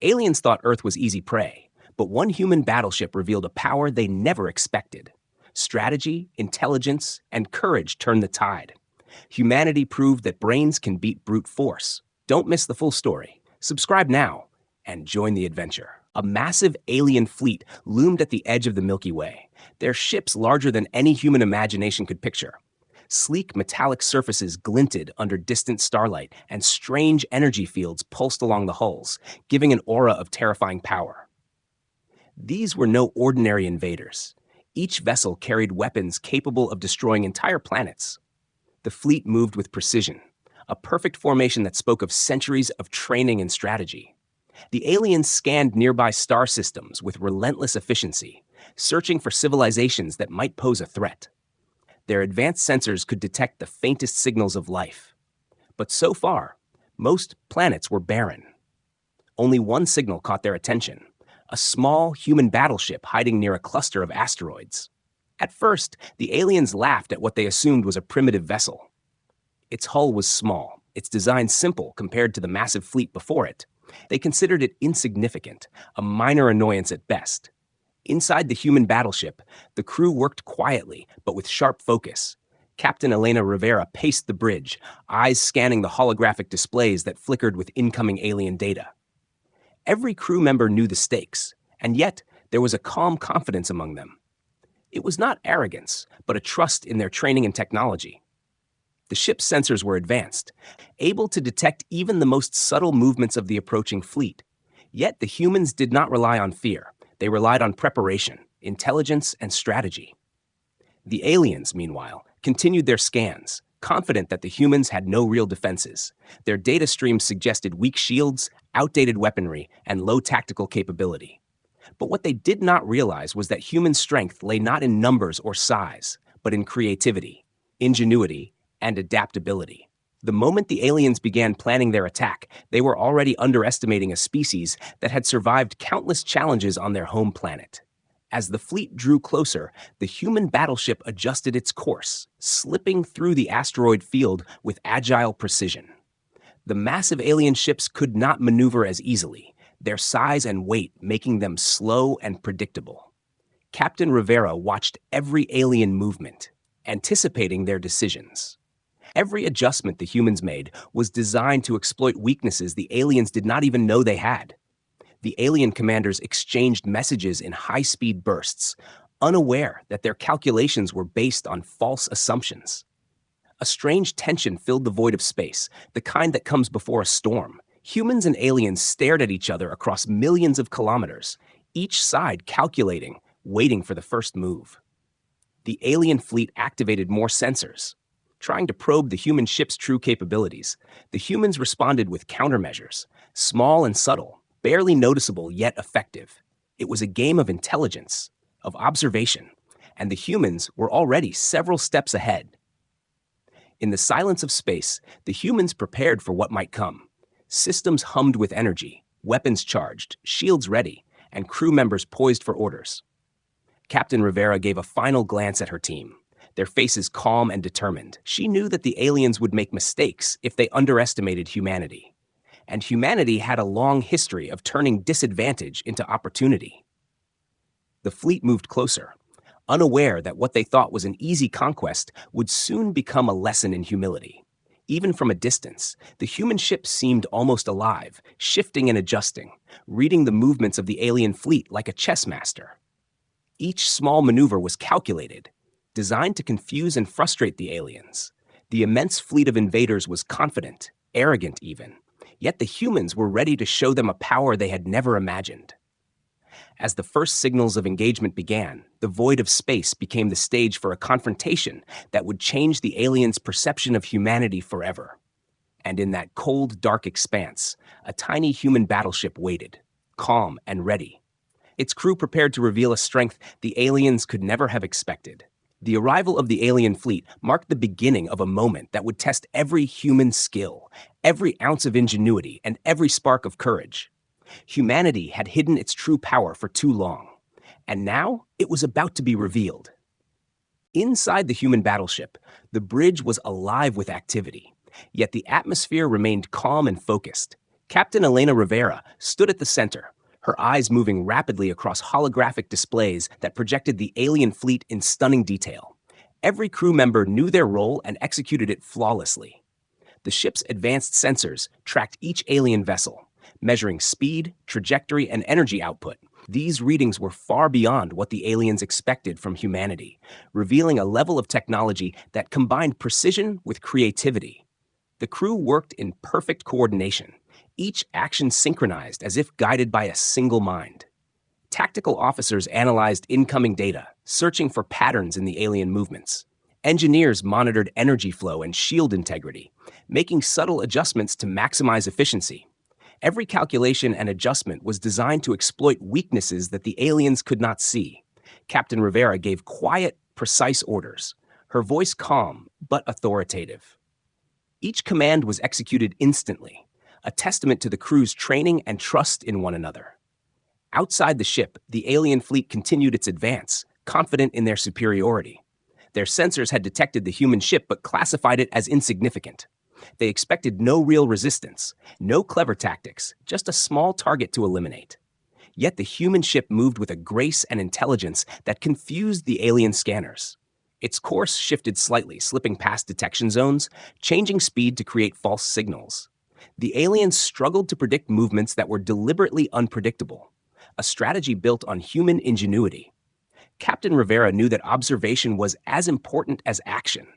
Aliens thought Earth was easy prey, but one human battleship revealed a power they never expected. Strategy, intelligence, and courage turned the tide. Humanity proved that brains can beat brute force. Don't miss the full story. Subscribe now and join the adventure. A massive alien fleet loomed at the edge of the Milky Way, their ships larger than any human imagination could picture. Sleek metallic surfaces glinted under distant starlight, and strange energy fields pulsed along the hulls, giving an aura of terrifying power. These were no ordinary invaders. Each vessel carried weapons capable of destroying entire planets. The fleet moved with precision, a perfect formation that spoke of centuries of training and strategy. The aliens scanned nearby star systems with relentless efficiency, searching for civilizations that might pose a threat. Their advanced sensors could detect the faintest signals of life. But so far, most planets were barren. Only one signal caught their attention: a small human battleship hiding near a cluster of asteroids. At first, the aliens laughed at what they assumed was a primitive vessel. Its hull was small, its design simple compared to the massive fleet before it. They considered it insignificant, a minor annoyance at best. Inside the human battleship, the crew worked quietly, but with sharp focus. Captain Elena Rivera paced the bridge, eyes scanning the holographic displays that flickered with incoming alien data. Every crew member knew the stakes, and yet there was a calm confidence among them. It was not arrogance, but a trust in their training and technology. The ship's sensors were advanced, able to detect even the most subtle movements of the approaching fleet. Yet the humans did not rely on fear. They relied on preparation, intelligence, and strategy. The aliens, meanwhile, continued their scans, confident that the humans had no real defenses. Their data streams suggested weak shields, outdated weaponry, and low tactical capability. But what they did not realize was that human strength lay not in numbers or size, but in creativity, ingenuity, and adaptability. The moment the aliens began planning their attack, they were already underestimating a species that had survived countless challenges on their home planet. As the fleet drew closer, the human battleship adjusted its course, slipping through the asteroid field with agile precision. The massive alien ships could not maneuver as easily, their size and weight making them slow and predictable. Captain Rivera watched every alien movement, anticipating their decisions. Every adjustment the humans made was designed to exploit weaknesses the aliens did not even know they had. The alien commanders exchanged messages in high-speed bursts, unaware that their calculations were based on false assumptions. A strange tension filled the void of space, the kind that comes before a storm. Humans and aliens stared at each other across millions of kilometers, each side calculating, waiting for the first move. The alien fleet activated more sensors, trying to probe the human ship's true capabilities. The humans responded with countermeasures, small and subtle, barely noticeable yet effective. It was a game of intelligence, of observation, and the humans were already several steps ahead. In the silence of space, the humans prepared for what might come. Systems hummed with energy, weapons charged, shields ready, and crew members poised for orders. Captain Rivera gave a final glance at her team, their faces calm and determined. She knew that the aliens would make mistakes if they underestimated humanity. And humanity had a long history of turning disadvantage into opportunity. The fleet moved closer, unaware that what they thought was an easy conquest would soon become a lesson in humility. Even from a distance, the human ship seemed almost alive, shifting and adjusting, reading the movements of the alien fleet like a chess master. Each small maneuver was calculated, designed to confuse and frustrate the aliens. The immense fleet of invaders was confident, arrogant even, yet the humans were ready to show them a power they had never imagined. As the first signals of engagement began, the void of space became the stage for a confrontation that would change the aliens' perception of humanity forever. And in that cold, dark expanse, a tiny human battleship waited, calm and ready. Its crew prepared to reveal a strength the aliens could never have expected. The arrival of the alien fleet marked the beginning of a moment that would test every human skill, every ounce of ingenuity, and every spark of courage. Humanity had hidden its true power for too long, and now it was about to be revealed. Inside the human battleship, the bridge was alive with activity, yet the atmosphere remained calm and focused. Captain Elena Rivera stood at the center, her eyes moving rapidly across holographic displays that projected the alien fleet in stunning detail. Every crew member knew their role and executed it flawlessly. The ship's advanced sensors tracked each alien vessel, measuring speed, trajectory, and energy output. These readings were far beyond what the aliens expected from humanity, revealing a level of technology that combined precision with creativity. The crew worked in perfect coordination, each action synchronized as if guided by a single mind. Tactical officers analyzed incoming data, searching for patterns in the alien movements. Engineers monitored energy flow and shield integrity, making subtle adjustments to maximize efficiency. Every calculation and adjustment was designed to exploit weaknesses that the aliens could not see. Captain Rivera gave quiet, precise orders, her voice calm but authoritative. Each command was executed instantly, a testament to the crew's training and trust in one another. Outside the ship, the alien fleet continued its advance, confident in their superiority. Their sensors had detected the human ship but classified it as insignificant. They expected no real resistance, no clever tactics, just a small target to eliminate. Yet the human ship moved with a grace and intelligence that confused the alien scanners. Its course shifted slightly, slipping past detection zones, changing speed to create false signals. The aliens struggled to predict movements that were deliberately unpredictable, a strategy built on human ingenuity. Captain Rivera knew that observation was as important as action.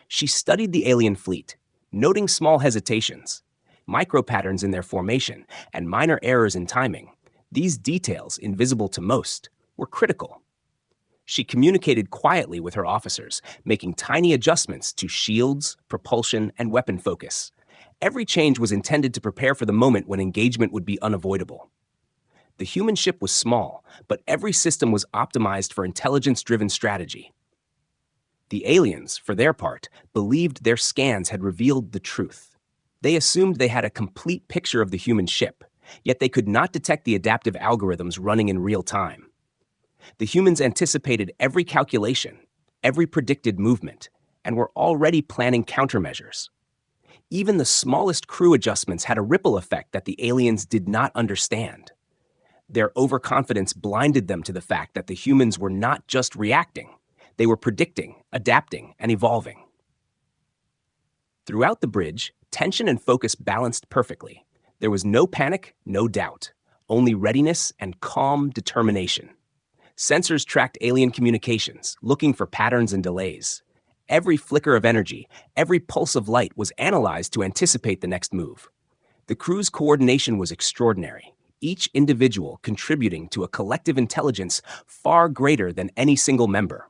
She studied the alien fleet, noting small hesitations, micro-patterns in their formation, and minor errors in timing. These details, invisible to most, were critical. She communicated quietly with her officers, making tiny adjustments to shields, propulsion, and weapon focus. Every change was intended to prepare for the moment when engagement would be unavoidable. The human ship was small, but every system was optimized for intelligence-driven strategy. The aliens, for their part, believed their scans had revealed the truth. They assumed they had a complete picture of the human ship, yet they could not detect the adaptive algorithms running in real time. The humans anticipated every calculation, every predicted movement, and were already planning countermeasures. Even the smallest crew adjustments had a ripple effect that the aliens did not understand. Their overconfidence blinded them to the fact that the humans were not just reacting, they were predicting, adapting, and evolving. Throughout the bridge, tension and focus balanced perfectly. There was no panic, no doubt, only readiness and calm determination. Sensors tracked alien communications, looking for patterns and delays. Every flicker of energy, every pulse of light was analyzed to anticipate the next move. The crew's coordination was extraordinary, each individual contributing to a collective intelligence far greater than any single member.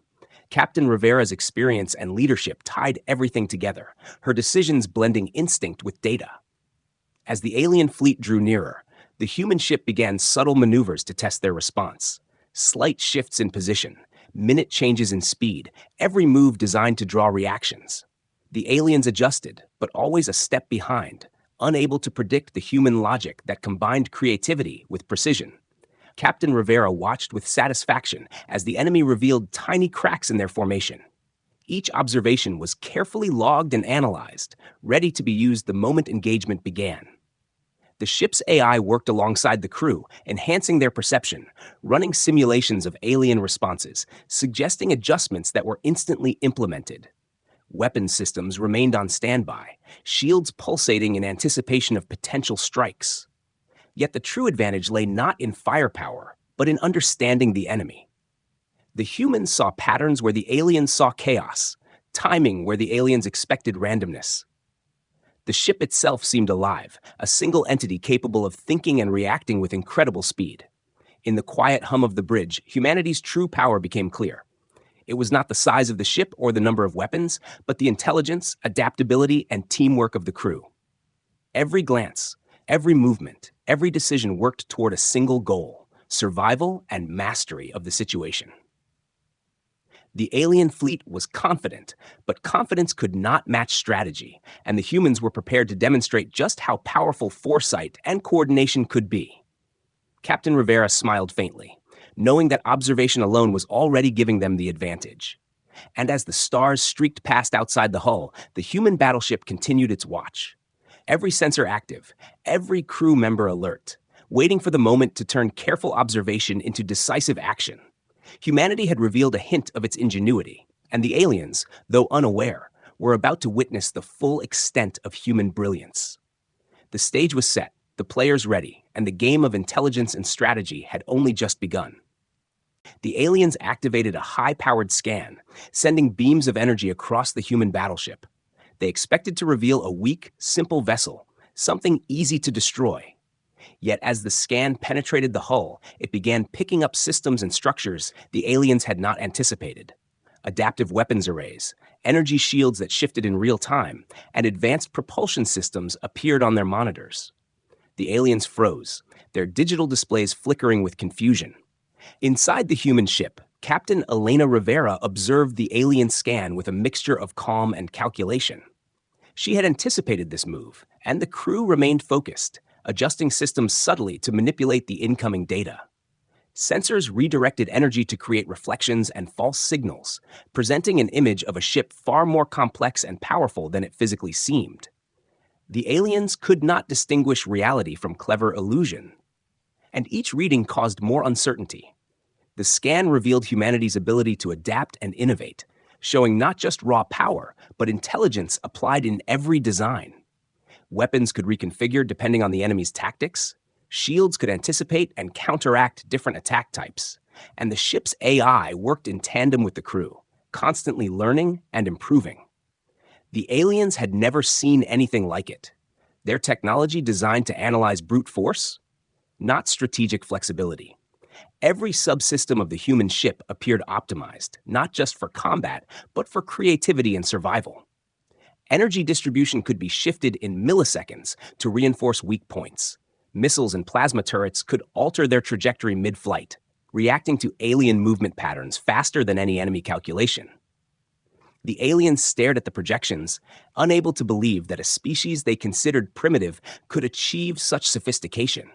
Captain Rivera's experience and leadership tied everything together, her decisions blending instinct with data. As the alien fleet drew nearer, the human ship began subtle maneuvers to test their response. Slight shifts in position, minute changes in speed, every move designed to draw reactions. The aliens adjusted, but always a step behind, unable to predict the human logic that combined creativity with precision. Captain Rivera watched with satisfaction as the enemy revealed tiny cracks in their formation. Each observation was carefully logged and analyzed, ready to be used the moment engagement began. The ship's AI worked alongside the crew, enhancing their perception, running simulations of alien responses, suggesting adjustments that were instantly implemented. Weapon systems remained on standby, shields pulsating in anticipation of potential strikes. Yet the true advantage lay not in firepower, but in understanding the enemy. The humans saw patterns where the aliens saw chaos, timing where the aliens expected randomness. The ship itself seemed alive, a single entity capable of thinking and reacting with incredible speed. In the quiet hum of the bridge, humanity's true power became clear. It was not the size of the ship or the number of weapons, but the intelligence, adaptability, and teamwork of the crew. Every glance, every movement, every decision worked toward a single goal: survival and mastery of the situation. The alien fleet was confident, but confidence could not match strategy, and the humans were prepared to demonstrate just how powerful foresight and coordination could be. Captain Rivera smiled faintly, knowing that observation alone was already giving them the advantage. And as the stars streaked past outside the hull, the human battleship continued its watch. every sensor active, every crew member alert, waiting for the moment to turn careful observation into decisive action. Humanity had revealed a hint of its ingenuity, and the aliens, though unaware, were about to witness the full extent of human brilliance. The stage was set, the players ready, and the game of intelligence and strategy had only just begun. The aliens activated a high-powered scan, sending beams of energy across the human battleship. They expected to reveal a weak, simple vessel, something easy to destroy. Yet as the scan penetrated the hull, it began picking up systems and structures the aliens had not anticipated. Adaptive weapons arrays, energy shields that shifted in real time, and advanced propulsion systems appeared on their monitors. The aliens froze, their digital displays flickering with confusion. Inside the human ship, Captain Elena Rivera observed the alien scan with a mixture of calm and calculation. She had anticipated this move, and the crew remained focused, adjusting systems subtly to manipulate the incoming data. Sensors redirected energy to create reflections and false signals, presenting an image of a ship far more complex and powerful than it physically seemed. The aliens could not distinguish reality from clever illusion, and each reading caused more uncertainty. The scan revealed humanity's ability to adapt and innovate, showing not just raw power, but intelligence applied in every design. Weapons could reconfigure depending on the enemy's tactics, shields could anticipate and counteract different attack types, and the ship's AI worked in tandem with the crew, constantly learning and improving. The aliens had never seen anything like it. Their technology designed to analyze brute force, not strategic flexibility. Every subsystem of the human ship appeared optimized, not just for combat, but for creativity and survival. Energy distribution could be shifted in milliseconds to reinforce weak points. Missiles and plasma turrets could alter their trajectory mid-flight, reacting to alien movement patterns faster than any enemy calculation. The aliens stared at the projections, unable to believe that a species they considered primitive could achieve such sophistication.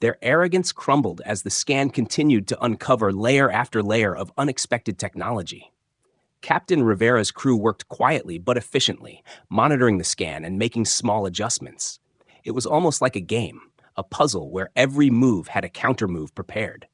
Their arrogance crumbled as the scan continued to uncover layer after layer of unexpected technology. Captain Rivera's crew worked quietly but efficiently, monitoring the scan and making small adjustments. It was almost like a game, a puzzle where every move had a countermove prepared.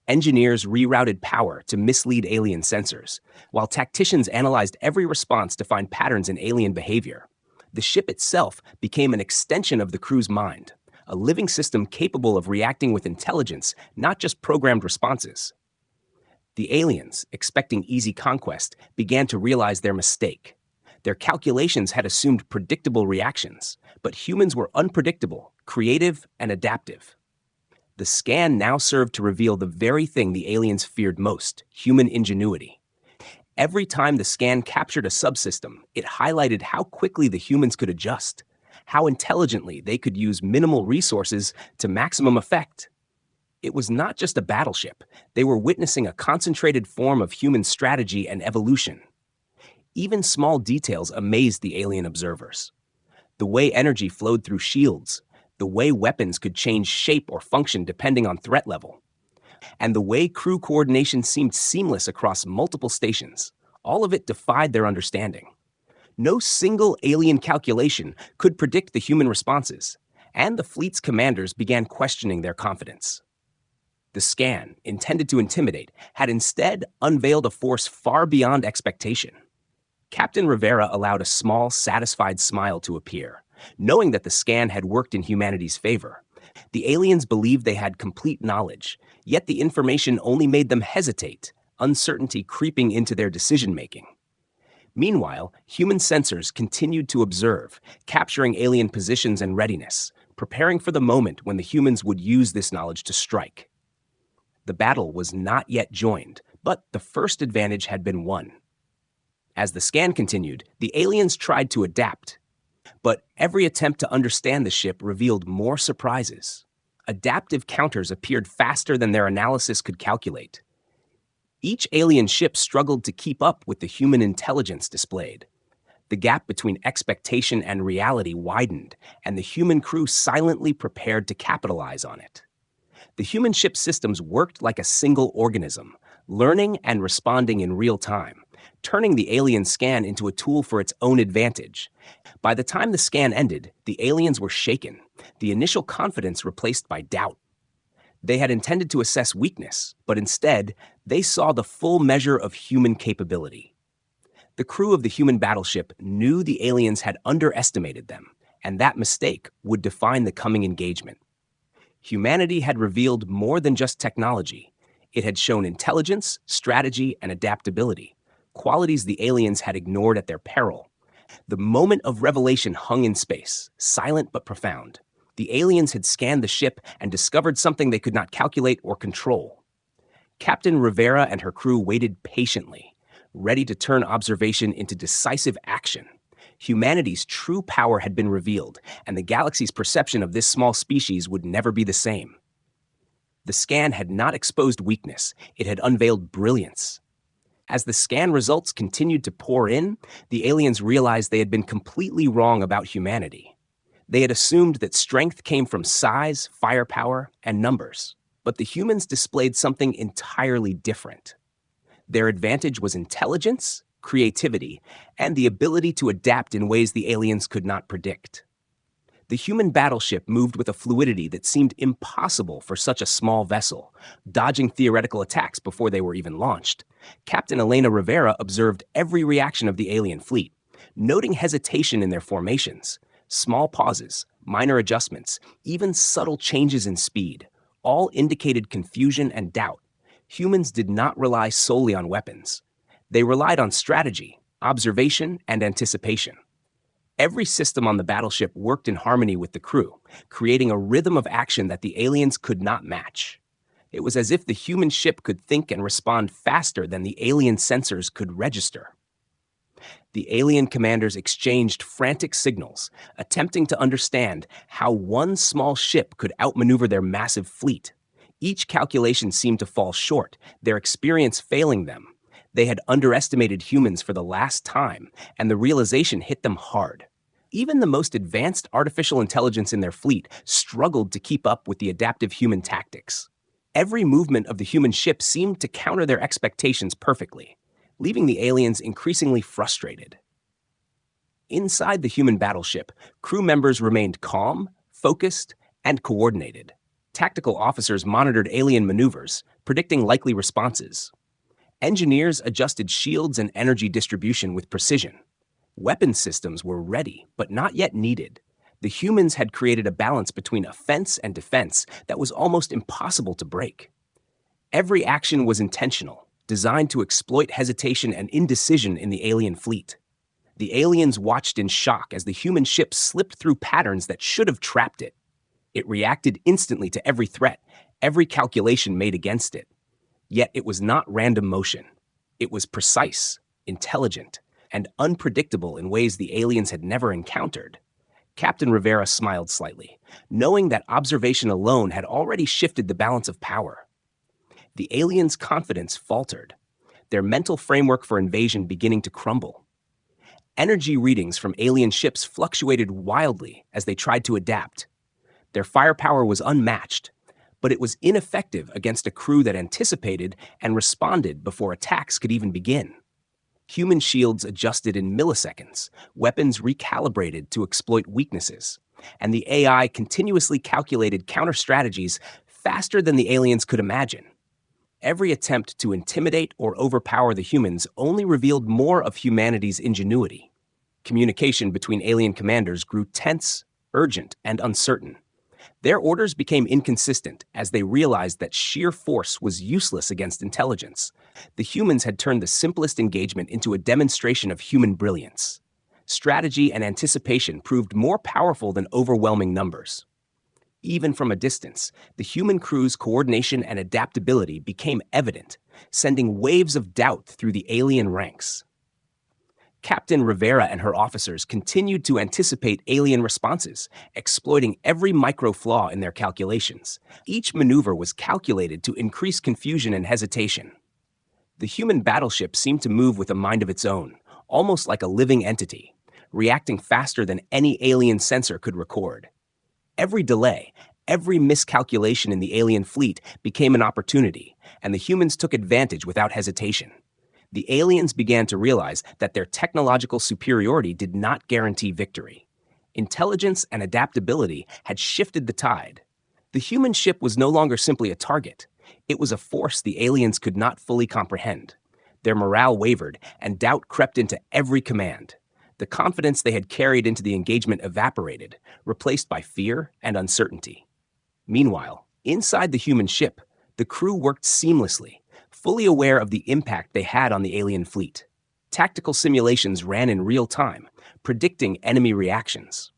Engineers rerouted power to mislead alien sensors, while tacticians analyzed every response to find patterns in alien behavior. The ship itself became an extension of the crew's mind, a living system capable of reacting with intelligence, not just programmed responses. The aliens, expecting easy conquest, began to realize their mistake. Their calculations had assumed predictable reactions, but humans were unpredictable, creative, and adaptive. The scan now served to reveal the very thing the aliens feared most: human ingenuity. Every time the scan captured a subsystem, it highlighted how quickly the humans could adjust, how intelligently they could use minimal resources to maximum effect. It was not just a battleship. They were witnessing a concentrated form of human strategy and evolution. Even small details amazed the alien observers. The way energy flowed through shields, the way weapons could change shape or function depending on threat level, and the way crew coordination seemed seamless across multiple stations. All of it defied their understanding. No single alien calculation could predict the human responses, and the fleet's commanders began questioning their confidence. The scan, intended to intimidate, had instead unveiled a force far beyond expectation. Captain Rivera allowed a small, satisfied smile to appear, knowing that the scan had worked in humanity's favor. The aliens believed they had complete knowledge, yet the information only made them hesitate, uncertainty creeping into their decision-making. Meanwhile, human sensors continued to observe, capturing alien positions and readiness, preparing for the moment when the humans would use this knowledge to strike. The battle was not yet joined, but the first advantage had been won. As the scan continued, the aliens tried to adapt, but every attempt to understand the ship revealed more surprises. Adaptive counters appeared faster than their analysis could calculate. Each alien ship struggled to keep up with the human intelligence displayed. The gap between expectation and reality widened, and the human crew silently prepared to capitalize on it. The human ship systems worked like a single organism, learning and responding in real time, turning the alien scan into a tool for its own advantage. By the time the scan ended, the aliens were shaken, the initial confidence replaced by doubt. They had intended to assess weakness, but instead, they saw the full measure of human capability. The crew of the human battleship knew the aliens had underestimated them, and that mistake would define the coming engagement. Humanity had revealed more than just technology. It had shown intelligence, strategy, and adaptability, qualities the aliens had ignored at their peril. The moment of revelation hung in space, silent but profound. The aliens had scanned the ship and discovered something they could not calculate or control. Captain Rivera and her crew waited patiently, ready to turn observation into decisive action. Humanity's true power had been revealed, and the galaxy's perception of this small species would never be the same. The scan had not exposed weakness, it had unveiled brilliance. As the scan results continued to pour in, the aliens realized they had been completely wrong about humanity. They had assumed that strength came from size, firepower, and numbers, but the humans displayed something entirely different. Their advantage was intelligence, creativity, and the ability to adapt in ways the aliens could not predict. The human battleship moved with a fluidity that seemed impossible for such a small vessel, dodging theoretical attacks before they were even launched. Captain Elena Rivera observed every reaction of the alien fleet, noting hesitation in their formations. Small pauses, minor adjustments, even subtle changes in speed, all indicated confusion and doubt. Humans did not rely solely on weapons. They relied on strategy, observation, and anticipation. Every system on the battleship worked in harmony with the crew, creating a rhythm of action that the aliens could not match. It was as if the human ship could think and respond faster than the alien sensors could register. The alien commanders exchanged frantic signals, attempting to understand how one small ship could outmaneuver their massive fleet. Each calculation seemed to fall short, their experience failing them. They had underestimated humans for the last time, and the realization hit them hard. Even the most advanced artificial intelligence in their fleet struggled to keep up with the adaptive human tactics. Every movement of the human ship seemed to counter their expectations perfectly, leaving the aliens increasingly frustrated. Inside the human battleship, crew members remained calm, focused, and coordinated. Tactical officers monitored alien maneuvers, predicting likely responses. Engineers adjusted shields and energy distribution with precision. Weapon systems were ready, but not yet needed. The humans had created a balance between offense and defense that was almost impossible to break. Every action was intentional, designed to exploit hesitation and indecision in the alien fleet. The aliens watched in shock as the human ship slipped through patterns that should have trapped it. It reacted instantly to every threat, every calculation made against it. Yet it was not random motion. It was precise, intelligent, and unpredictable in ways the aliens had never encountered. Captain Rivera smiled slightly, knowing that observation alone had already shifted the balance of power. The aliens' confidence faltered, their mental framework for invasion beginning to crumble. Energy readings from alien ships fluctuated wildly as they tried to adapt. Their firepower was unmatched, but it was ineffective against a crew that anticipated and responded before attacks could even begin. Human shields adjusted in milliseconds, weapons recalibrated to exploit weaknesses, and the AI continuously calculated counter-strategies faster than the aliens could imagine. Every attempt to intimidate or overpower the humans only revealed more of humanity's ingenuity. Communication between alien commanders grew tense, urgent, and uncertain. Their orders became inconsistent as they realized that sheer force was useless against intelligence. The humans had turned the simplest engagement into a demonstration of human brilliance. Strategy and anticipation proved more powerful than overwhelming numbers. Even from a distance, the human crew's coordination and adaptability became evident, sending waves of doubt through the alien ranks. Captain Rivera and her officers continued to anticipate alien responses, exploiting every micro flaw in their calculations. Each maneuver was calculated to increase confusion and hesitation. The human battleship seemed to move with a mind of its own, almost like a living entity, reacting faster than any alien sensor could record. Every delay, every miscalculation in the alien fleet became an opportunity, and the humans took advantage without hesitation. The aliens began to realize that their technological superiority did not guarantee victory. Intelligence and adaptability had shifted the tide. The human ship was no longer simply a target. It was a force the aliens could not fully comprehend. Their morale wavered, and doubt crept into every command. The confidence they had carried into the engagement evaporated, replaced by fear and uncertainty. Meanwhile, inside the human ship, the crew worked seamlessly, fully aware of the impact they had on the alien fleet. Tactical simulations ran in real time, predicting enemy reactions,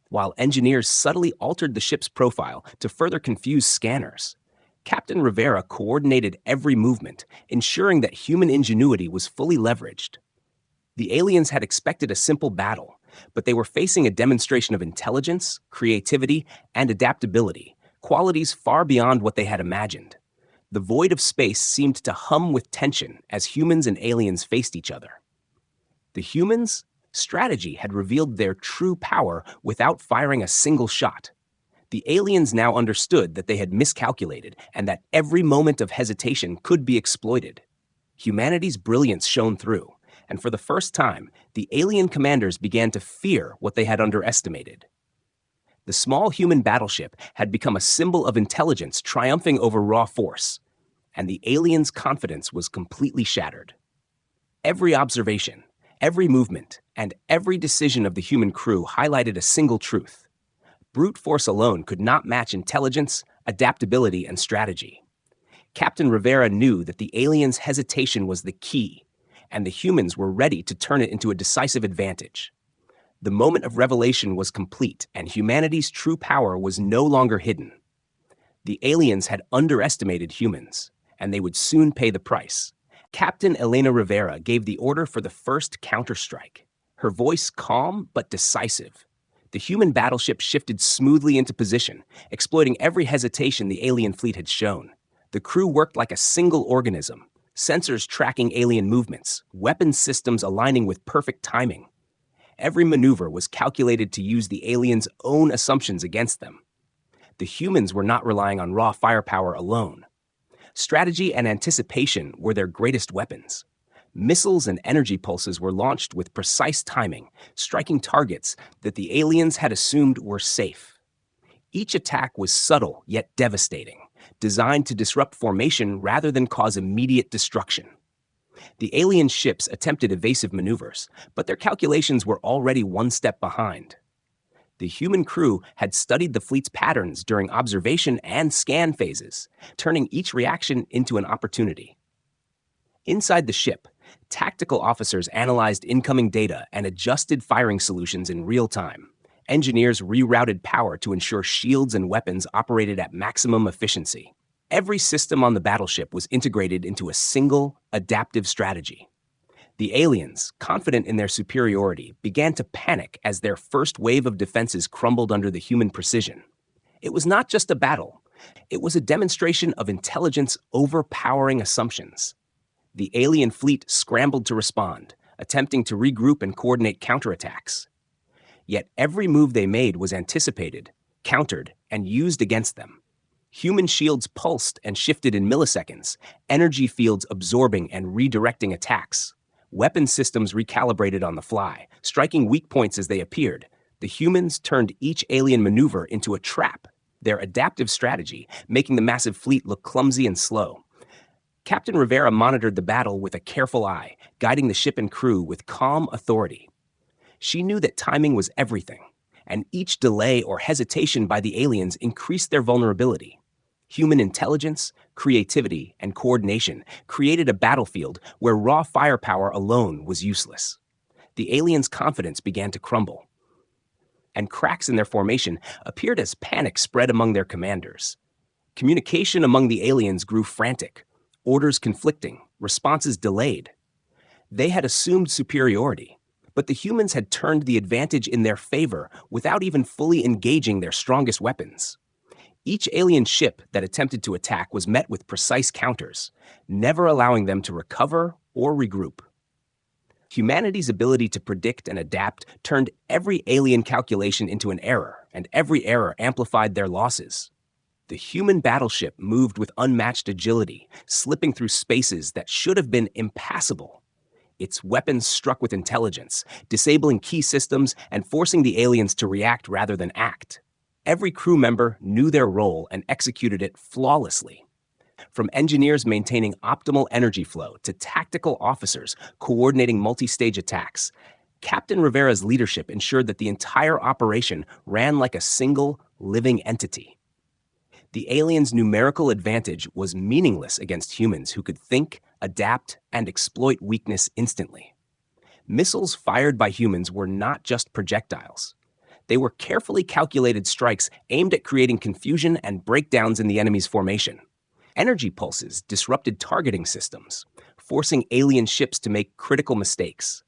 while engineers subtly altered the ship's profile to further confuse scanners. Captain Rivera coordinated every movement, ensuring that human ingenuity was fully leveraged. The aliens had expected a simple battle, but they were facing a demonstration of intelligence, creativity, and adaptability, qualities far beyond what they had imagined. The void of space seemed to hum with tension as humans and aliens faced each other. The humans' strategy had revealed their true power without firing a single shot. The aliens now understood that they had miscalculated and that every moment of hesitation could be exploited. Humanity's brilliance shone through, and for the first time, the alien commanders began to fear what they had underestimated. The small human battleship had become a symbol of intelligence triumphing over raw force, and the aliens' confidence was completely shattered. Every observation, every movement, and every decision of the human crew highlighted a single truth. Brute force alone could not match intelligence, adaptability, and strategy. Captain Rivera knew that the aliens' hesitation was the key, and the humans were ready to turn it into a decisive advantage. The moment of revelation was complete, and humanity's true power was no longer hidden. The aliens had underestimated humans, and they would soon pay the price. Captain Elena Rivera gave the order for the first counterstrike, her voice calm but decisive. The human battleship shifted smoothly into position, exploiting every hesitation the alien fleet had shown. The crew worked like a single organism, sensors tracking alien movements, weapon systems aligning with perfect timing. Every maneuver was calculated to use the aliens' own assumptions against them. The humans were not relying on raw firepower alone. Strategy and anticipation were their greatest weapons. Missiles and energy pulses were launched with precise timing, striking targets that the aliens had assumed were safe. Each attack was subtle yet devastating, designed to disrupt formation rather than cause immediate destruction. The alien ships attempted evasive maneuvers, but their calculations were already one step behind. The human crew had studied the fleet's patterns during observation and scan phases, turning each reaction into an opportunity. Inside the ship, tactical officers analyzed incoming data and adjusted firing solutions in real time. Engineers rerouted power to ensure shields and weapons operated at maximum efficiency. Every system on the battleship was integrated into a single, adaptive strategy. The aliens, confident in their superiority, began to panic as their first wave of defenses crumbled under the human precision. It was not just a battle. It was a demonstration of intelligence overpowering assumptions. The alien fleet scrambled to respond, attempting to regroup and coordinate counterattacks. Yet every move they made was anticipated, countered, and used against them. Human shields pulsed and shifted in milliseconds, energy fields absorbing and redirecting attacks. Weapon systems recalibrated on the fly, striking weak points as they appeared. The humans turned each alien maneuver into a trap, their adaptive strategy making the massive fleet look clumsy and slow. Captain Rivera monitored the battle with a careful eye, guiding the ship and crew with calm authority. She knew that timing was everything, and each delay or hesitation by the aliens increased their vulnerability. Human intelligence, creativity, and coordination created a battlefield where raw firepower alone was useless. The aliens' confidence began to crumble, and cracks in their formation appeared as panic spread among their commanders. Communication among the aliens grew frantic, orders conflicting, responses delayed. They had assumed superiority, but the humans had turned the advantage in their favor without even fully engaging their strongest weapons. Each alien ship that attempted to attack was met with precise counters, never allowing them to recover or regroup. Humanity's ability to predict and adapt turned every alien calculation into an error, and every error amplified their losses. The human battleship moved with unmatched agility, slipping through spaces that should have been impassable. Its weapons struck with intelligence, disabling key systems and forcing the aliens to react rather than act. Every crew member knew their role and executed it flawlessly. From engineers maintaining optimal energy flow to tactical officers coordinating multi-stage attacks, Captain Rivera's leadership ensured that the entire operation ran like a single, living entity. The aliens' numerical advantage was meaningless against humans who could think, adapt, and exploit weakness instantly. Missiles fired by humans were not just projectiles. They were carefully calculated strikes aimed at creating confusion and breakdowns in the enemy's formation. Energy pulses disrupted targeting systems, forcing alien ships to make critical mistakes.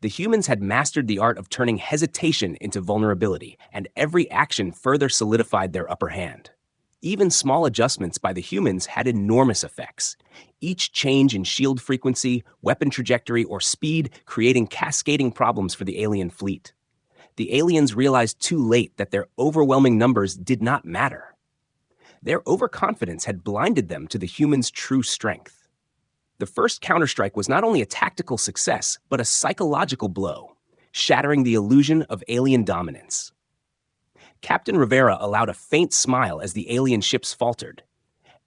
The humans had mastered the art of turning hesitation into vulnerability, and every action further solidified their upper hand. Even small adjustments by the humans had enormous effects. Each change in shield frequency, weapon trajectory, or speed creating cascading problems for the alien fleet. The aliens realized too late that their overwhelming numbers did not matter. Their overconfidence had blinded them to the humans' true strength. The first counterstrike was not only a tactical success, but a psychological blow, shattering the illusion of alien dominance. Captain Rivera allowed a faint smile as the alien ships faltered.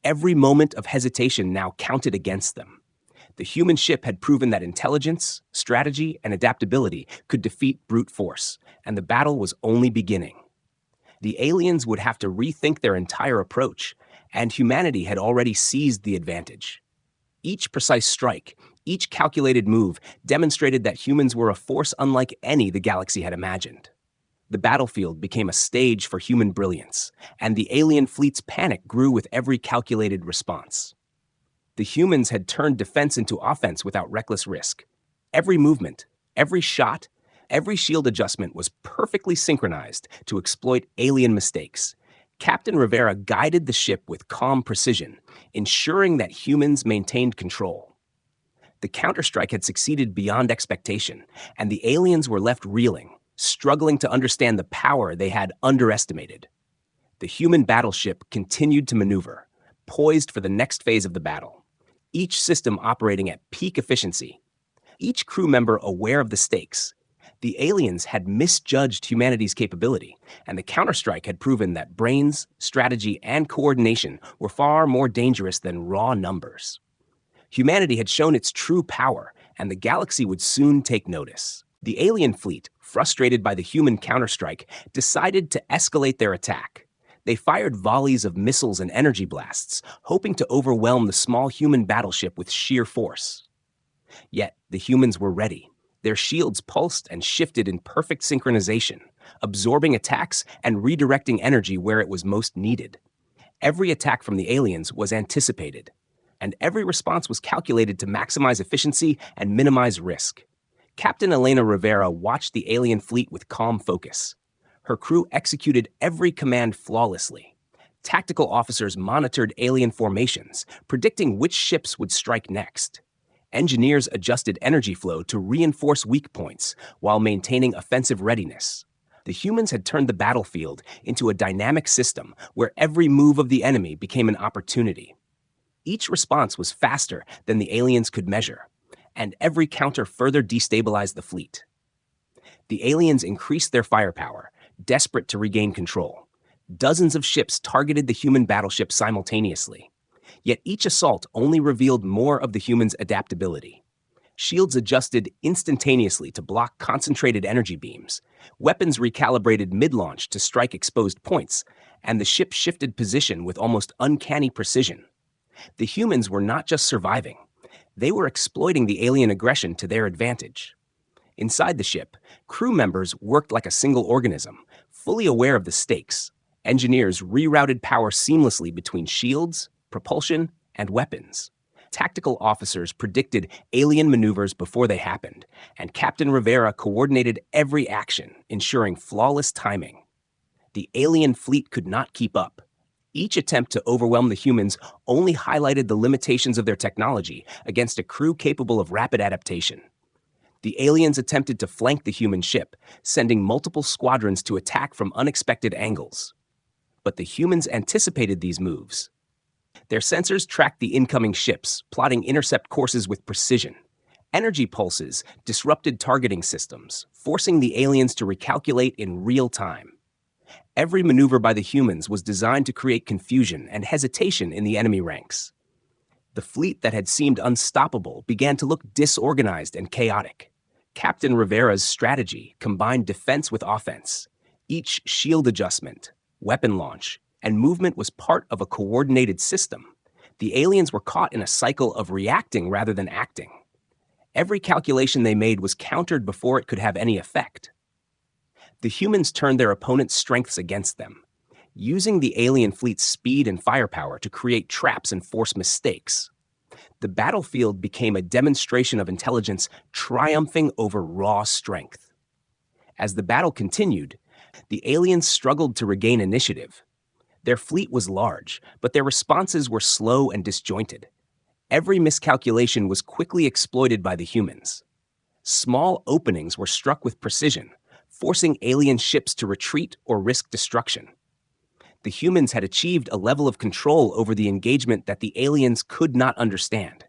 Every moment of hesitation now counted against them. The human ship had proven that intelligence, strategy, and adaptability could defeat brute force, and the battle was only beginning. The aliens would have to rethink their entire approach, and humanity had already seized the advantage. Each precise strike, each calculated move demonstrated that humans were a force unlike any the galaxy had imagined. The battlefield became a stage for human brilliance, and the alien fleet's panic grew with every calculated response. The humans had turned defense into offense without reckless risk. Every movement, every shot, every shield adjustment was perfectly synchronized to exploit alien mistakes. Captain Rivera guided the ship with calm precision, ensuring that humans maintained control. The counterstrike had succeeded beyond expectation, and the aliens were left reeling, struggling to understand the power they had underestimated. The human battleship continued to maneuver, poised for the next phase of the battle, each system operating at peak efficiency, each crew member aware of the stakes. The aliens had misjudged humanity's capability, and the counterstrike had proven that brains, strategy, and coordination were far more dangerous than raw numbers. Humanity had shown its true power, and the galaxy would soon take notice. The alien fleet, frustrated by the human counterstrike, decided to escalate their attack. They fired volleys of missiles and energy blasts, hoping to overwhelm the small human battleship with sheer force. Yet, the humans were ready. Their shields pulsed and shifted in perfect synchronization, absorbing attacks and redirecting energy where it was most needed. Every attack from the aliens was anticipated, and every response was calculated to maximize efficiency and minimize risk. Captain Elena Rivera watched the alien fleet with calm focus. Her crew executed every command flawlessly. Tactical officers monitored alien formations, predicting which ships would strike next. Engineers adjusted energy flow to reinforce weak points while maintaining offensive readiness. The humans had turned the battlefield into a dynamic system where every move of the enemy became an opportunity. Each response was faster than the aliens could measure, and every counter further destabilized the fleet. The aliens increased their firepower, desperate to regain control. Dozens of ships targeted the human battleship simultaneously. Yet each assault only revealed more of the humans' adaptability. Shields adjusted instantaneously to block concentrated energy beams. Weapons recalibrated mid-launch to strike exposed points, and the ship shifted position with almost uncanny precision. The humans were not just surviving. They were exploiting the alien aggression to their advantage. Inside the ship, crew members worked like a single organism, fully aware of the stakes. Engineers rerouted power seamlessly between shields, propulsion, and weapons. Tactical officers predicted alien maneuvers before they happened, and Captain Rivera coordinated every action, ensuring flawless timing. The alien fleet could not keep up. Each attempt to overwhelm the humans only highlighted the limitations of their technology against a crew capable of rapid adaptation. The aliens attempted to flank the human ship, sending multiple squadrons to attack from unexpected angles. But the humans anticipated these moves. Their sensors tracked the incoming ships, plotting intercept courses with precision. Energy pulses disrupted targeting systems, forcing the aliens to recalculate in real time. Every maneuver by the humans was designed to create confusion and hesitation in the enemy ranks. The fleet that had seemed unstoppable began to look disorganized and chaotic. Captain Rivera's strategy combined defense with offense. Each shield adjustment, weapon launch, and movement was part of a coordinated system. The aliens were caught in a cycle of reacting rather than acting. Every calculation they made was countered before it could have any effect. The humans turned their opponent's strengths against them, using the alien fleet's speed and firepower to create traps and force mistakes. The battlefield became a demonstration of intelligence triumphing over raw strength. As the battle continued, the aliens struggled to regain initiative. Their fleet was large, but their responses were slow and disjointed. Every miscalculation was quickly exploited by the humans. Small openings were struck with precision, forcing alien ships to retreat or risk destruction. The humans had achieved a level of control over the engagement that the aliens could not understand.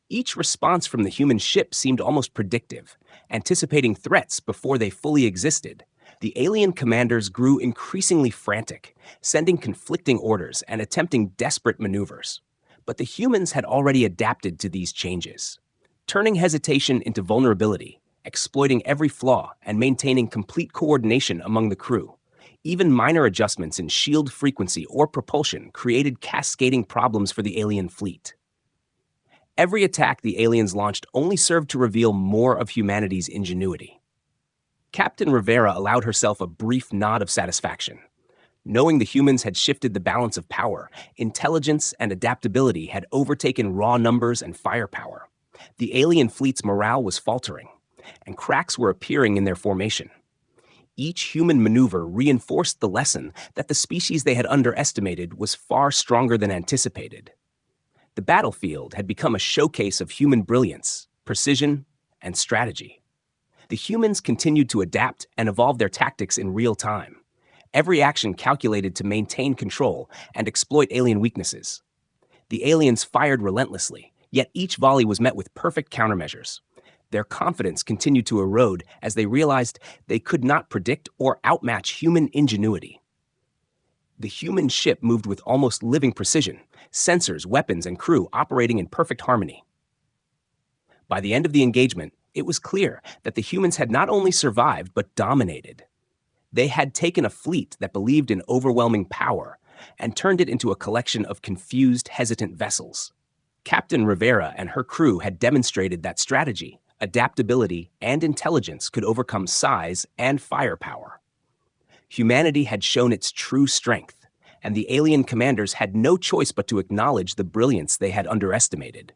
Each response from the human ship seemed almost predictive, anticipating threats before they fully existed. The alien commanders grew increasingly frantic, sending conflicting orders and attempting desperate maneuvers. But the humans had already adapted to these changes, turning hesitation into vulnerability, exploiting every flaw, and maintaining complete coordination among the crew. Even minor adjustments in shield frequency or propulsion created cascading problems for the alien fleet. Every attack the aliens launched only served to reveal more of humanity's ingenuity. Captain Rivera allowed herself a brief nod of satisfaction. Knowing the humans had shifted the balance of power, intelligence and adaptability had overtaken raw numbers and firepower. The alien fleet's morale was faltering, and cracks were appearing in their formation. Each human maneuver reinforced the lesson that the species they had underestimated was far stronger than anticipated. The battlefield had become a showcase of human brilliance, precision, and strategy. The humans continued to adapt and evolve their tactics in real time, every action calculated to maintain control and exploit alien weaknesses. The aliens fired relentlessly, yet each volley was met with perfect countermeasures. Their confidence continued to erode as they realized they could not predict or outmatch human ingenuity. The human ship moved with almost living precision, sensors, weapons, and crew operating in perfect harmony. By the end of the engagement, it was clear that the humans had not only survived but dominated. They had taken a fleet that believed in overwhelming power and turned it into a collection of confused, hesitant vessels. Captain Rivera and her crew had demonstrated that strategy, adaptability, and intelligence could overcome size and firepower. Humanity had shown its true strength, and the alien commanders had no choice but to acknowledge the brilliance they had underestimated.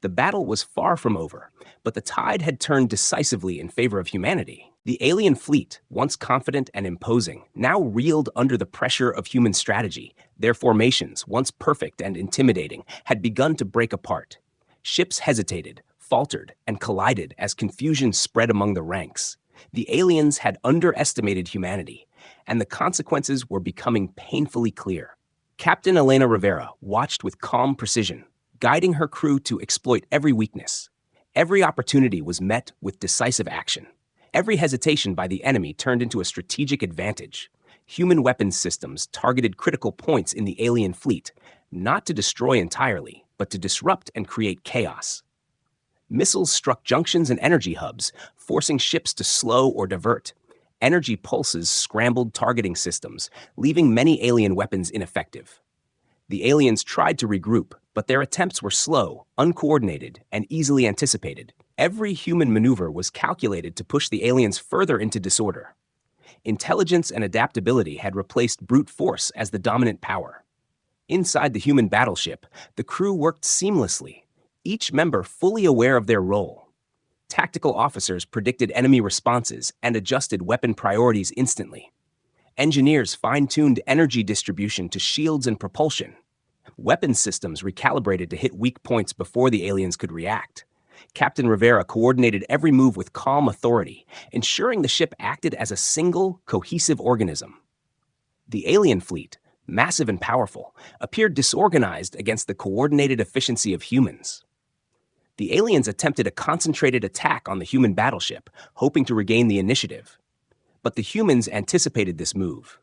The battle was far from over, but the tide had turned decisively in favor of humanity. The alien fleet, once confident and imposing, now reeled under the pressure of human strategy. Their formations, once perfect and intimidating, had begun to break apart. Ships hesitated, faltered, and collided as confusion spread among the ranks. The aliens had underestimated humanity, and the consequences were becoming painfully clear. Captain Elena Rivera watched with calm precision, guiding her crew to exploit every weakness. Every opportunity was met with decisive action. Every hesitation by the enemy turned into a strategic advantage. Human weapons systems targeted critical points in the alien fleet, not to destroy entirely, but to disrupt and create chaos. Missiles struck junctions and energy hubs, forcing ships to slow or divert. Energy pulses scrambled targeting systems, leaving many alien weapons ineffective. The aliens tried to regroup, but their attempts were slow, uncoordinated, and easily anticipated. Every human maneuver was calculated to push the aliens further into disorder. Intelligence and adaptability had replaced brute force as the dominant power. Inside the human battleship, the crew worked seamlessly, each member fully aware of their role. Tactical officers predicted enemy responses and adjusted weapon priorities instantly. Engineers fine-tuned energy distribution to shields and propulsion. Weapon systems recalibrated to hit weak points before the aliens could react. Captain Rivera coordinated every move with calm authority, ensuring the ship acted as a single, cohesive organism. The alien fleet, massive and powerful, appeared disorganized against the coordinated efficiency of humans. The aliens attempted a concentrated attack on the human battleship, hoping to regain the initiative. But the humans anticipated this move.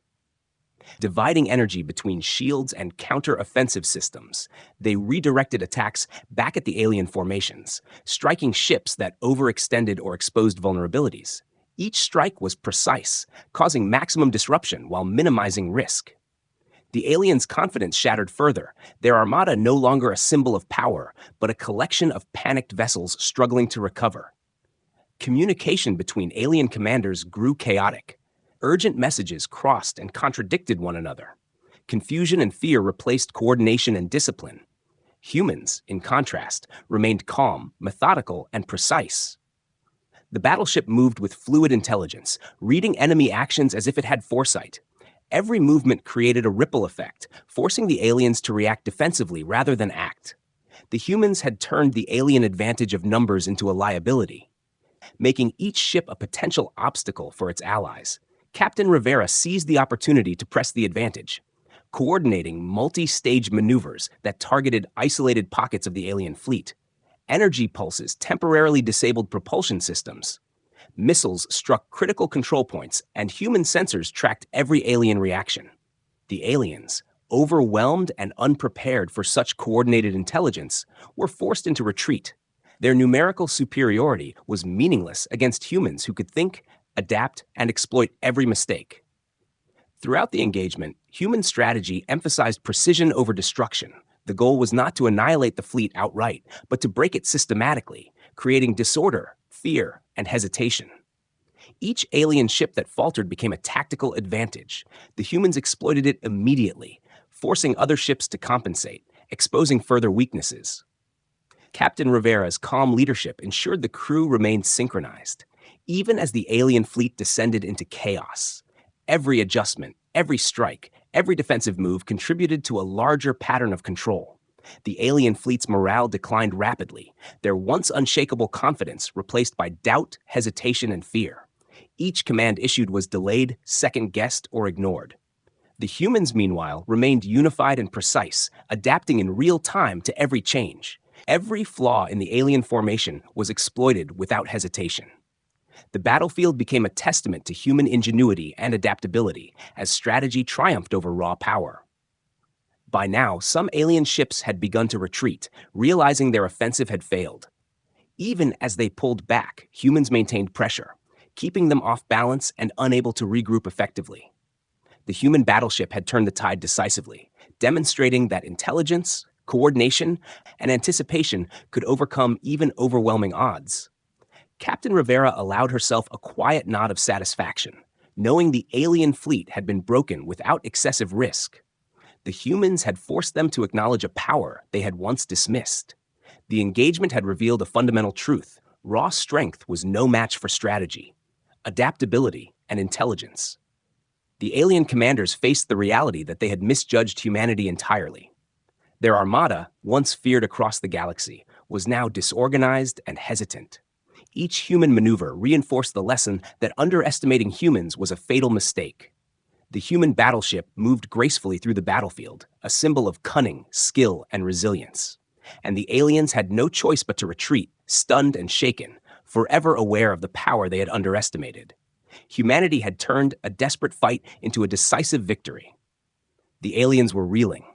Dividing energy between shields and counter-offensive systems, they redirected attacks back at the alien formations, striking ships that overextended or exposed vulnerabilities. Each strike was precise, causing maximum disruption while minimizing risk. The aliens' confidence shattered further, their armada no longer a symbol of power, but a collection of panicked vessels struggling to recover. Communication between alien commanders grew chaotic. Urgent messages crossed and contradicted one another. Confusion and fear replaced coordination and discipline. Humans, in contrast, remained calm, methodical, and precise. The battleship moved with fluid intelligence, reading enemy actions as if it had foresight. Every movement created a ripple effect, forcing the aliens to react defensively rather than act. The humans had turned the alien advantage of numbers into a liability, making each ship a potential obstacle for its allies. Captain Rivera seized the opportunity to press the advantage, coordinating multi-stage maneuvers that targeted isolated pockets of the alien fleet. Energy pulses temporarily disabled propulsion systems. Missiles struck critical control points, and human sensors tracked every alien reaction. The aliens, overwhelmed and unprepared for such coordinated intelligence, were forced into retreat. Their numerical superiority was meaningless against humans who could think, adapt, and exploit every mistake. Throughout the engagement, human strategy emphasized precision over destruction. The goal was not to annihilate the fleet outright, but to break it systematically, creating disorder, fear, and hesitation. Each alien ship that faltered became a tactical advantage. The humans exploited it immediately, forcing other ships to compensate, exposing further weaknesses. Captain Rivera's calm leadership ensured the crew remained synchronized, even as the alien fleet descended into chaos. Every adjustment, every strike, every defensive move contributed to a larger pattern of control. The alien fleet's morale declined rapidly, their once unshakable confidence replaced by doubt, hesitation, and fear. Each command issued was delayed, second-guessed, or ignored. The humans, meanwhile, remained unified and precise, adapting in real time to every change. Every flaw in the alien formation was exploited without hesitation. The battlefield became a testament to human ingenuity and adaptability as strategy triumphed over raw power. By now, some alien ships had begun to retreat, realizing their offensive had failed. Even as they pulled back, humans maintained pressure, keeping them off balance and unable to regroup effectively. The human battleship had turned the tide decisively, demonstrating that intelligence, coordination, and anticipation could overcome even overwhelming odds. Captain Rivera allowed herself a quiet nod of satisfaction, knowing the alien fleet had been broken without excessive risk. The humans had forced them to acknowledge a power they had once dismissed. The engagement had revealed a fundamental truth: raw strength was no match for strategy, adaptability, and intelligence. The alien commanders faced the reality that they had misjudged humanity entirely. Their armada, once feared across the galaxy, was now disorganized and hesitant. Each human maneuver reinforced the lesson that underestimating humans was a fatal mistake. The human battleship moved gracefully through the battlefield, a symbol of cunning, skill, and resilience. And the aliens had no choice but to retreat, stunned and shaken, forever aware of the power they had underestimated. Humanity had turned a desperate fight into a decisive victory. The aliens were reeling.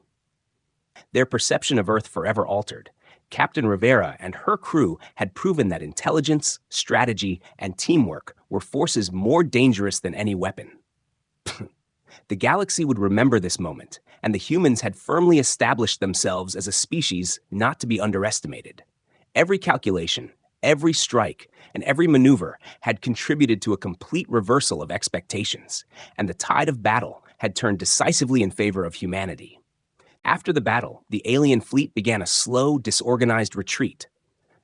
Their perception of Earth forever altered. Captain Rivera and her crew had proven that intelligence, strategy, and teamwork were forces more dangerous than any weapon. The galaxy would remember this moment, and the humans had firmly established themselves as a species not to be underestimated. Every calculation, every strike, and every maneuver had contributed to a complete reversal of expectations, and the tide of battle had turned decisively in favor of humanity. After the battle, the alien fleet began a slow, disorganized retreat.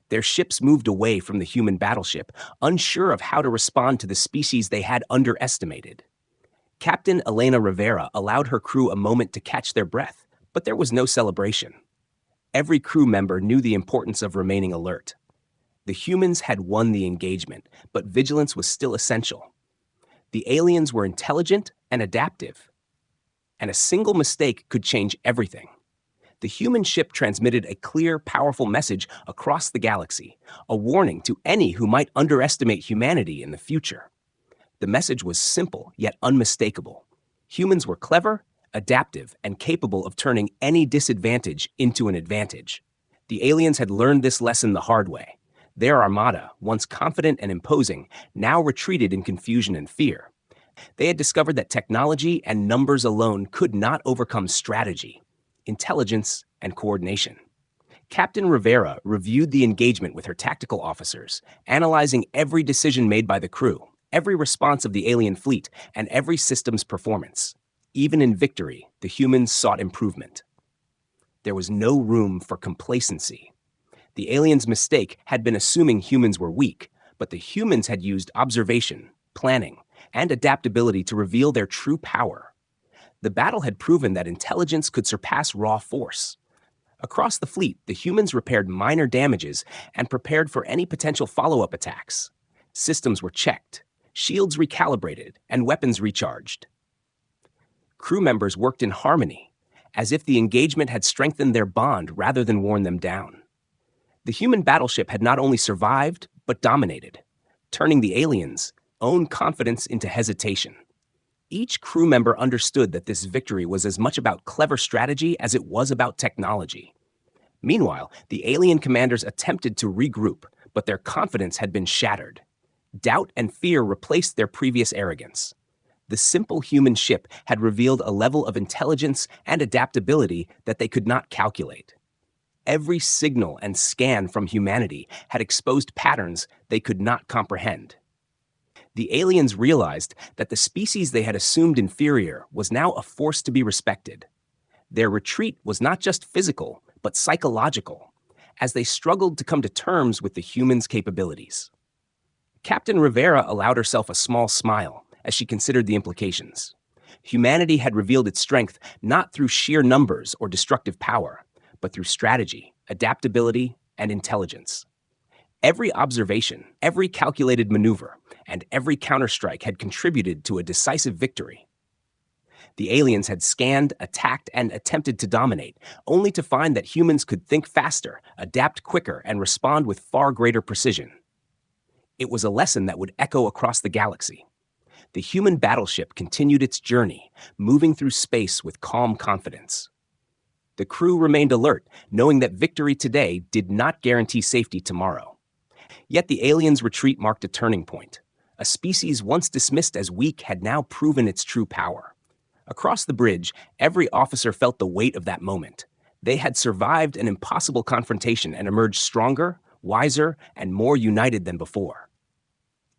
Their ships moved away from the human battleship, unsure of how to respond to the species they had underestimated. Captain Elena Rivera allowed her crew a moment to catch their breath, but there was no celebration. Every crew member knew the importance of remaining alert. The humans had won the engagement, but vigilance was still essential. The aliens were intelligent and adaptive, and a single mistake could change everything. The human ship transmitted a clear, powerful message across the galaxy, a warning to any who might underestimate humanity in the future. The message was simple yet unmistakable. Humans were clever, adaptive, and capable of turning any disadvantage into an advantage. The aliens had learned this lesson the hard way. Their armada, once confident and imposing, now retreated in confusion and fear. They had discovered that technology and numbers alone could not overcome strategy, intelligence, and coordination. Captain Rivera reviewed the engagement with her tactical officers, analyzing every decision made by the crew, every response of the alien fleet, and every system's performance. Even in victory, the humans sought improvement. There was no room for complacency. The aliens' mistake had been assuming humans were weak, but the humans had used observation, planning, and adaptability to reveal their true power. The battle had proven that intelligence could surpass raw force. Across the fleet, the humans repaired minor damages and prepared for any potential follow-up attacks. Systems were checked, shields recalibrated, and weapons recharged. Crew members worked in harmony, as if the engagement had strengthened their bond rather than worn them down. The human battleship had not only survived, but dominated, turning the aliens' own confidence into hesitation. Each crew member understood that this victory was as much about clever strategy as it was about technology. Meanwhile, the alien commanders attempted to regroup, but their confidence had been shattered. Doubt and fear replaced their previous arrogance. The simple human ship had revealed a level of intelligence and adaptability that they could not calculate. Every signal and scan from humanity had exposed patterns they could not comprehend. The aliens realized that the species they had assumed inferior was now a force to be respected. Their retreat was not just physical, but psychological, as they struggled to come to terms with the humans' capabilities. Captain Rivera allowed herself a small smile as she considered the implications. Humanity had revealed its strength not through sheer numbers or destructive power, but through strategy, adaptability, and intelligence. Every observation, every calculated maneuver, and every counterstrike had contributed to a decisive victory. The aliens had scanned, attacked, and attempted to dominate, only to find that humans could think faster, adapt quicker, and respond with far greater precision. It was a lesson that would echo across the galaxy. The human battleship continued its journey, moving through space with calm confidence. The crew remained alert, knowing that victory today did not guarantee safety tomorrow. Yet the aliens' retreat marked a turning point. A species once dismissed as weak had now proven its true power. Across the bridge, every officer felt the weight of that moment. They had survived an impossible confrontation and emerged stronger, wiser, and more united than before.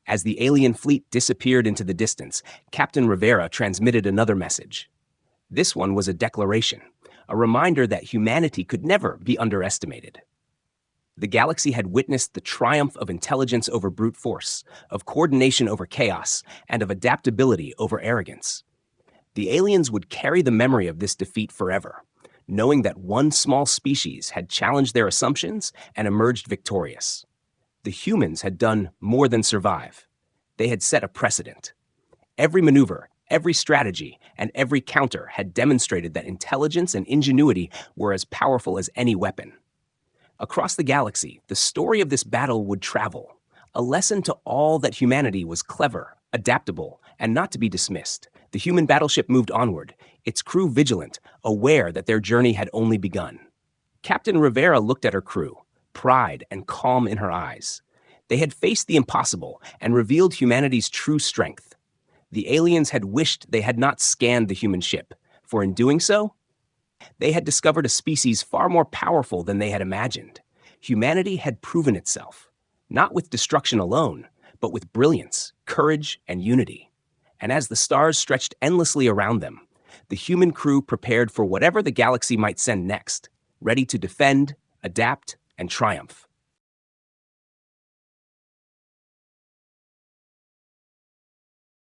As the alien fleet disappeared into the distance, Captain Rivera transmitted another message. This one was a declaration, a reminder that humanity could never be underestimated. The galaxy had witnessed the triumph of intelligence over brute force, of coordination over chaos, and of adaptability over arrogance. The aliens would carry the memory of this defeat forever, knowing that one small species had challenged their assumptions and emerged victorious. The humans had done more than survive. They had set a precedent. Every maneuver, every strategy, and every counter had demonstrated that intelligence and ingenuity were as powerful as any weapon. Across the galaxy, the story of this battle would travel, a lesson to all that humanity was clever, adaptable, and not to be dismissed. The human battleship moved onward, its crew vigilant, aware that their journey had only begun. Captain Rivera looked at her crew, pride and calm in her eyes. They had faced the impossible and revealed humanity's true strength. The aliens had wished they had not scanned the human ship, for in doing so, they had discovered a species far more powerful than they had imagined. Humanity had proven itself, not with destruction alone, but with brilliance, courage, and unity. And as the stars stretched endlessly around them, the human crew prepared for whatever the galaxy might send next, ready to defend, adapt, and triumph.